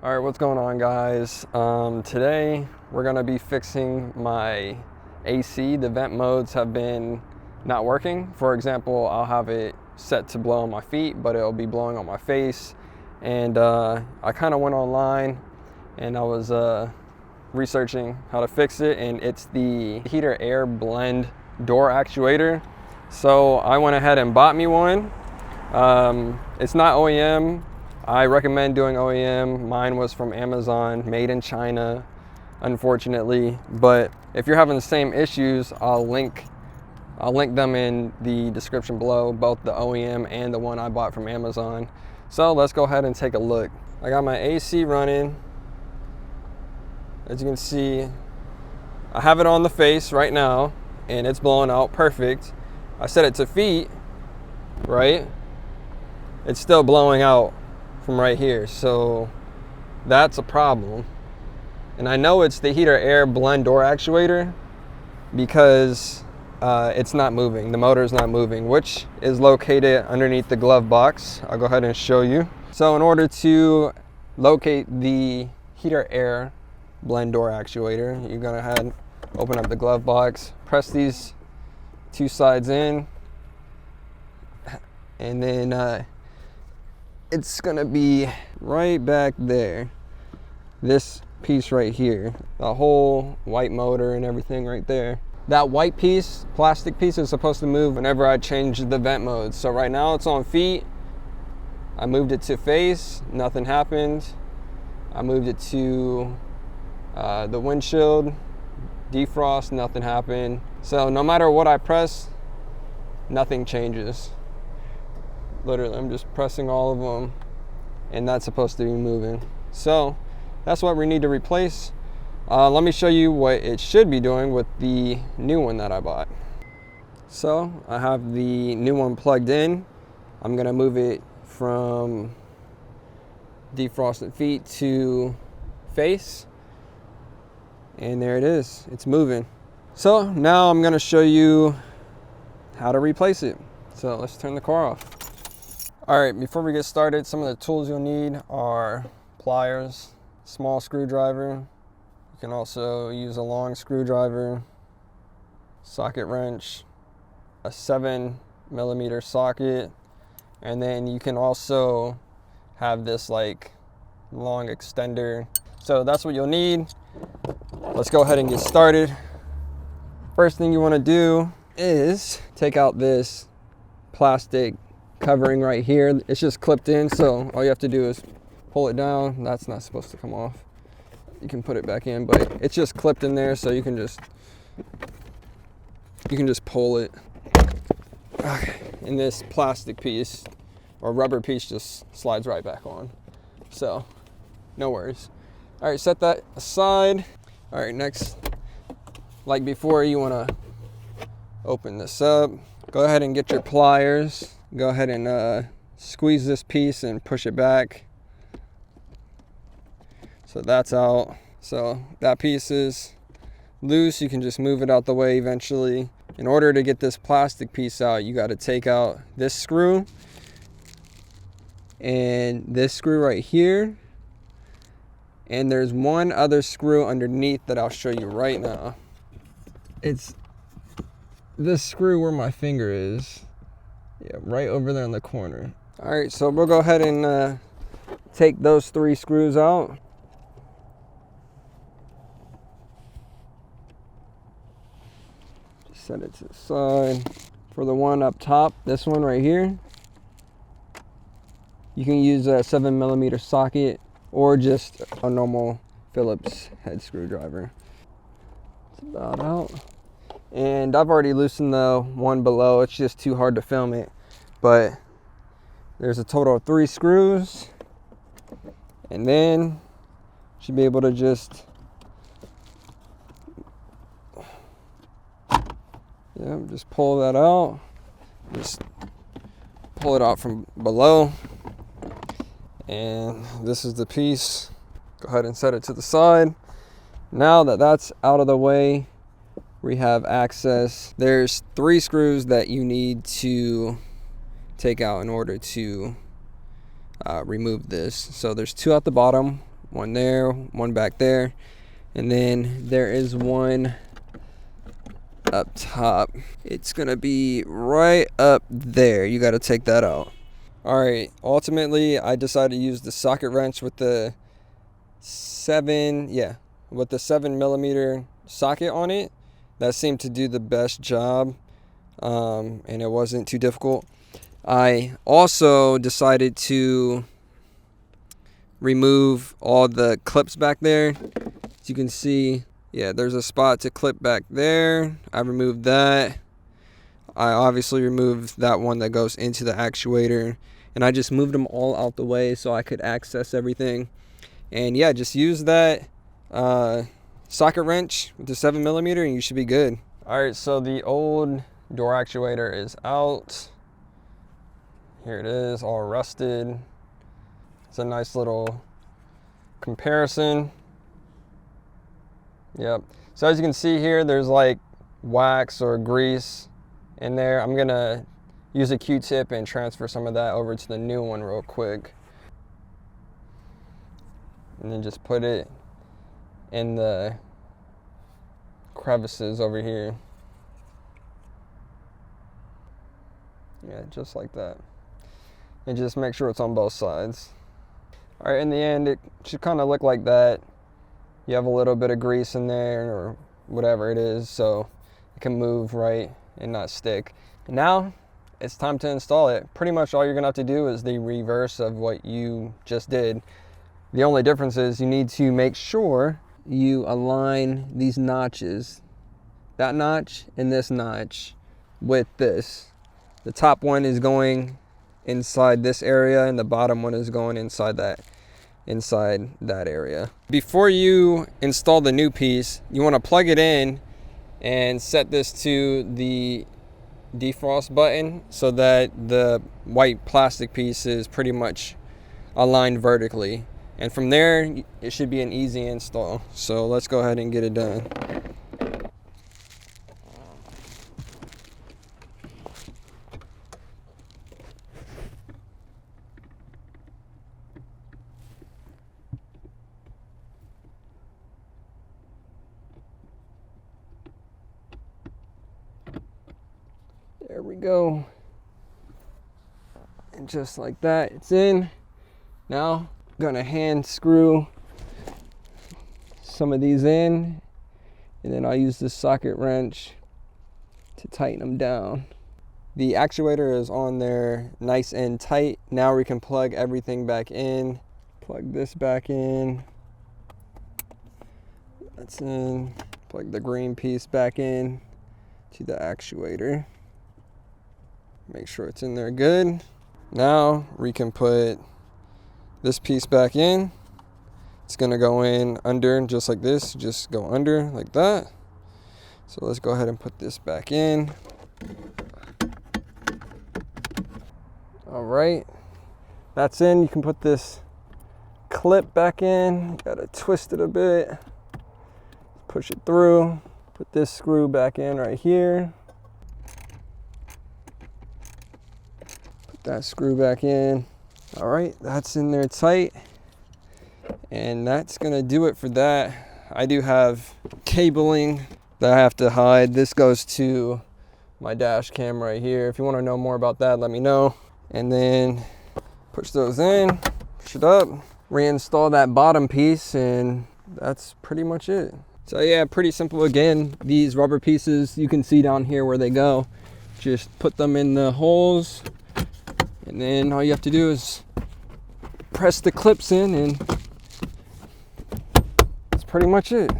All right, what's going on, guys? Today we're gonna be fixing my AC. The vent modes have been not working. For example, I'll have it set to blow on my feet, but it'll be blowing on my face. And I kind of went online and I was researching how to fix it, and it's the heater air blend door actuator. So I went ahead and bought me one. It's not OEM. I recommend doing OEM. Mine was from Amazon, made in China, unfortunately. But if you're having the same issues, I'll link them in the description below, both the OEM and the one I bought from Amazon. So let's go ahead and take a look. I got my AC running. As you can see, I have it on the face right now and it's blowing out perfect. I set it to feet, right? It's still blowing out from right here, so that's a problem. And I know it's the heater air blend door actuator because it's not moving. The motor is not moving, which is located underneath the glove box. I'll go ahead and show you. So in order to locate the heater air blend door actuator, you're gonna ahead, open up the glove box, press these two sides in, and then it's gonna be right back there. This piece right here, the whole white motor and everything right there. That white piece, plastic piece, is supposed to move whenever I change the vent mode. So right now it's on feet. I moved it to face, nothing happened. I moved it to the windshield, defrost, nothing happened. So no matter what I press, nothing changes. Literally, I'm just pressing all of them and that's supposed to be moving. So that's what we need to replace. Let me show you what it should be doing with the new one that I bought. So I have the new one plugged in. I'm gonna move it from defrosted feet to face. And there it is, it's moving. So now I'm gonna show you how to replace it. So let's turn the car off. All right, before we get started, some of the tools you'll need are pliers, small screwdriver. You can also use a long screwdriver, socket wrench, a 7mm socket, and then you can also have this like long extender. So that's what you'll need. Let's go ahead and get started. First thing you want to do is take out this plastic covering right here. It's just clipped in, so all you have to do is pull it down. That's not supposed to come off. You can put it back in, but it's just clipped in there, so you can just pull it. Okay. And this plastic piece or rubber piece just slides right back on. So no worries. All right, set that aside. All right, next, like before, you want to open this up. Go ahead and get your pliers. Go ahead and squeeze this piece and push it back. So that's out. So that piece is loose. You can just move it out the way eventually. In order to get this plastic piece out, you got to take out this screw and this screw right here. And there's one other screw underneath that I'll show you right now. It's this screw where my finger is. Yeah, right over there in the corner. All right, so we'll go ahead and take those 3 screws out. Just set it to the side. For the one up top, this one right here, you can use a 7mm socket or just a normal Phillips head screwdriver. It's about out. And I've already loosened the one below. It's just too hard to film it. But there's a total of 3 screws. And then should be able to just, just pull that out. Just pull it out from below. And this is the piece. Go ahead and set it to the side. Now that that's out of the way, we have access. There's 3 screws that you need to take out in order to remove this. So there's 2 at the bottom, one there, one back there, and then there is one up top. It's gonna be right up there. You got to take that out. All right, ultimately I decided to use the socket wrench with the 7mm socket on it. That seemed to do the best job, and it wasn't too difficult. I also decided to remove all the clips back there. As you can see, yeah, there's a spot to clip back there. I removed that. I obviously removed that one that goes into the actuator, and I just moved them all out the way so I could access everything. And yeah, just use that socket wrench with the 7mm and you should be good. All right, so the old door actuator is out. Here it is, all rusted. It's a nice little comparison. Yep. So as you can see here, there's like wax or grease in there. I'm gonna use a Q-tip and transfer some of that over to the new one real quick. And then just put it in the crevices over here. Yeah, just like that. And just make sure it's on both sides. All right, in the end, it should kind of look like that. You have a little bit of grease in there or whatever it is, so it can move right and not stick. Now, it's time to install it. Pretty much all you're gonna have to do is the reverse of what you just did. The only difference is you need to make sure you align these notches, that notch and this notch, with this. The top one is going inside this area and the bottom one is going inside that area. Before you install the new piece, you want to plug it in and set this to the defrost button so that the white plastic piece is pretty much aligned vertically. And from there, it should be an easy install. So let's go ahead and get it done. There we go. And just like that, it's in. Now, I'm gonna hand screw some of these in, and then I'll use this socket wrench to tighten them down. The actuator is on there nice and tight. Now we can plug everything back in. Plug this back in. That's in. Plug the green piece back in to the actuator. Make sure it's in there good. Now we can put this piece back in. It's gonna go in under just like this. Just go under like that. So let's go ahead and put this back in. All right, that's in. You can put this clip back in. You gotta twist it a bit. Push it through. Put this screw back in right here. Put that screw back in. All right, that's in there tight. And that's gonna do it for that. I do have cabling that I have to hide. This goes to my dash cam right here. If you wanna know more about that, let me know. And then push those in, push it up, reinstall that bottom piece, and that's pretty much it. So yeah, pretty simple. Again, these rubber pieces, you can see down here where they go. Just put them in the holes, and then all you have to do is press the clips in, and that's pretty much it.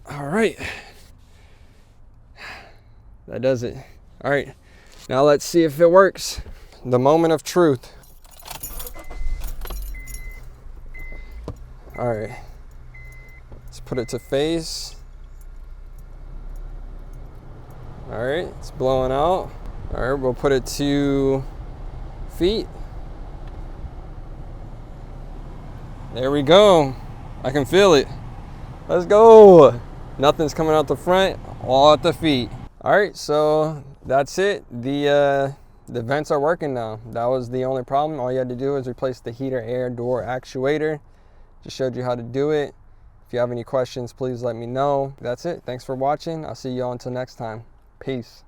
All right, that does it. All right, now let's see if it works. The moment of truth. All right, let's put it to face. All right, it's blowing out. All right, we'll put it to feet. There we go. I can feel it. Let's go. Nothing's coming out the front, all at the feet. All right, so that's it. The the vents are working now. That was the only problem. All you had to do is replace the heater air door actuator. Just showed you how to do it. If you have any questions, please let me know. That's it. Thanks for watching. I'll see you all until next time. Peace.